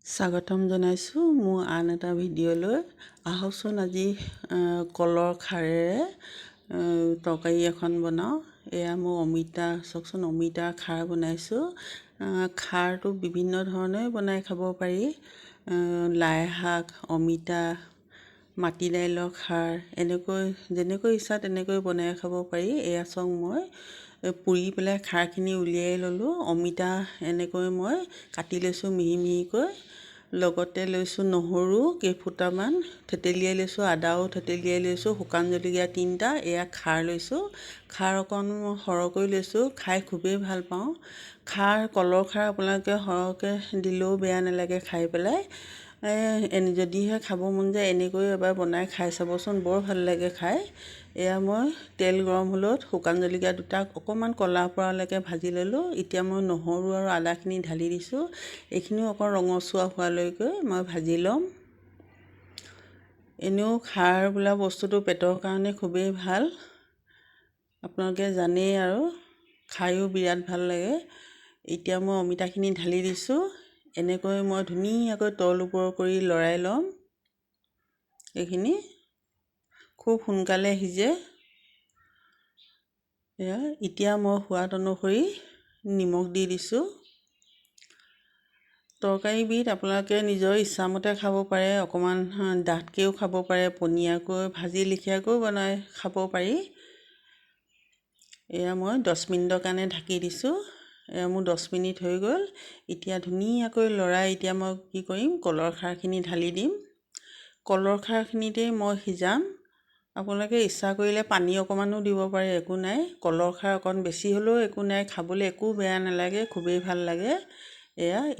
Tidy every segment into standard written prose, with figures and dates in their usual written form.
স্বাগতম জনাইছোঁ মোৰ আন এটা ভিডিঅ'লৈ। আহকচোন আজি কলৰ খাৰেৰে তৰকাৰী এখন বনাওঁ। এয়া মোৰ অমিতা, চাওকচোন অমিতা খাৰ বনাইছোঁ। খাৰটো বিভিন্ন ধৰণে বনাই খাব পাৰি। লাই শাক, অমিতা, মাটি দাইলৰ খাৰ, যেনেকৈ ইচ্ছা তেনেকৈ বনাই খাব পাৰি। এয়া চাওক, মই পুৰি পেলাই খাৰখিনি উলিয়াই ল'লোঁ। অমিতা এনেকৈ মই কাটি লৈছোঁ মিহি মিহিকৈ। লগতে লৈছোঁ নহৰু কেইফুটামান থেতেলিয়াই লৈছোঁ, আদাও থেতেলিয়াই লৈছোঁ, শুকান জলকীয়া 3টা। এয়া খাৰ লৈছোঁ। খাৰ অকণ মই সৰহকৈ লৈছোঁ, খাই খুবেই ভাল পাওঁ। কলৰ খাৰ আপোনালোকে সৰহকৈ দিলেও বেয়া নালাগে খাই পেলাই। যদিহে খাব মন যায় এনেকৈ এবাৰ বনাই খাই চাবচোন, বৰ ভাল লাগে খাই। এয়া মই তেল গৰম হ'লত শুকান জলকীয়া 2টা অকণমান ক'লা পৰালৈকে ভাজি ল'লোঁ। এতিয়া মই নহৰু আৰু আদাখিনি ঢালি দিছোঁ। এইখিনিও অকণ ৰঙচুৱা হোৱালৈকে মই ভাজি ল'ম। এনেও খাৰ বোলা বস্তুটো পেটৰ কাৰণে খুবেই ভাল, আপোনালোকে জানেই আৰু খায়ো বিৰাট ভাল লাগে। এতিয়া মই অমিতাখিনি ঢালি দিছোঁ। এনেকৈ মই ধুনীয়াকৈ তল ওপৰ কৰি লৰাই ল'ম। এইখিনি খুব সোনকালে সিজে। এতিয়া মই সোৱাদ অনুসৰি নিমখ দি দিছোঁ। তৰকাৰীবিধ আপোনালোকে নিজৰ ইচ্ছামতে খাব পাৰে। অকণমান ডাঠকৈও খাব পাৰে, পনীয়াকৈ ভাজি লেখীয়াকৈ বনাই খাব পাৰি। এয়া মই 10 মিনিটৰ কাৰণে ঢাকি দিছোঁ। এয়া মোৰ 10 মিনিট হৈ গ'ল। এতিয়া ধুনীয়াকৈ লৰাই এতিয়া মই কি কৰিম, কলৰ খাৰখিনি ঢালি দিম। কলৰ খাৰখিনিতেই মই সিজাম। আপোনালোকে ইচ্ছা কৰিলে পানী অকণমানো দিব পাৰে, একো নাই। কলৰ খাৰ অকণ বেছি হ'লেও একো নাই, খাবলৈ একো বেয়া নালাগে, খুবেই ভাল লাগে।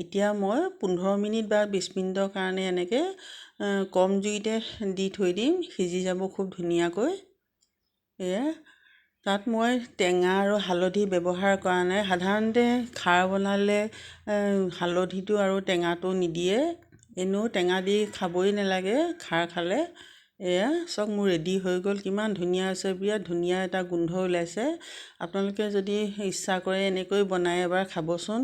এতিয়া মই 15 মিনিট বা 20 মিনিটৰ কাৰণে এনেকৈ কম জুইতে দি থৈ দিম, সিজি যাব খুব ধুনীয়াকৈ। তাত মই টেঙা আৰু হালধি ব্যৱহাৰ কৰা নাই। সাধাৰণতে খাৰ বনালে হালধিটো আৰু টেঙাটো নিদিয়ে। এনেও টেঙা দি খাবই নালাগে খাৰ খালে। চাওক, মোৰ ৰেডি হৈ গ'ল। কিমান ধুনীয়া হৈছে, বিৰাট ধুনীয়া এটা গোন্ধ ওলাইছে। আপোনালোকে যদি ইচ্ছা কৰে এনেকৈ বনাই এবাৰ খাবচোন।